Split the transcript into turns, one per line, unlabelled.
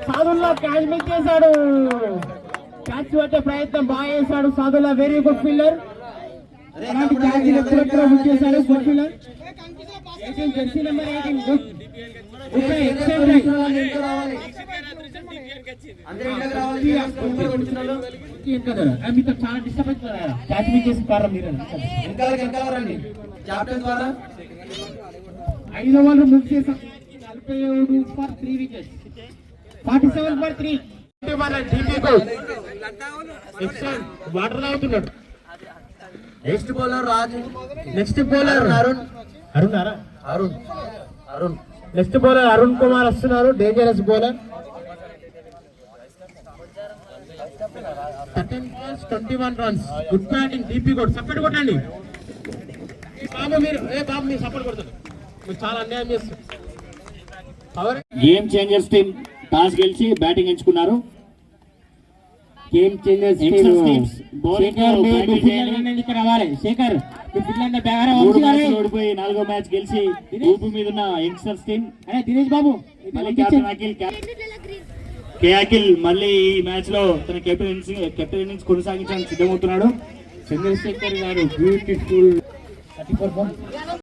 Sadullah catch miss చేశాడు. Catch పట్టే ప్రయత్నం బాగా చేశాడు సాదుల్లా. Very good fielder. అలాంటి క్యాచ్ ఎప్పుడెప్పుడో మిస్ చేశాడు. Good fielder. 18 jersey number 18 good. Okay except మీతో చాలా డిస్టర్బ్ అవుతున్నారు. క్యాచ్ మిస్ చేసిన కారణం మీరు. ఐదో వాళ్ళు ముగ్ చేశారు. 47 ఫర్ 3 వికెట్స్. 47 ఫర్ 3. వాటర్ తాగుతున్నాడు.
Next bowler Raju.
Next bowler
Arun.
Next bowler Arun Kumar వస్తున్నారు. Dangerous bowler. 13 balls 21 runs. Good batting. DP code support కొట్టండి బాబు. మీరు బాబు మీరు సపోర్ట్ కొడుతుంది. మీరు చాలా అన్యాయం చేస్తారు.
గేమ్ చేంజర్స్ టీం టాస్ గెలిచి బ్యాటింగ్ ఎంచుకున్నారు.
గేమ్ చేంజర్స్ శేఖర్
ఓడిపోయి 4వ మ్యాచ్ గెలిచి ఊపు మీద ఉన్న యంగ్స్టర్స్ టీం.
దినేష్ బాబు
అఖిల్ మళ్ళీ ఈ మ్యాచ్ లో తన కెప్టెన్ ఇన్నింగ్స్ కొనసాగించడానికి సిద్ధమవుతున్నాడు.
చంద్రశేఖర్ గారు బ్యూటిఫుల్ 34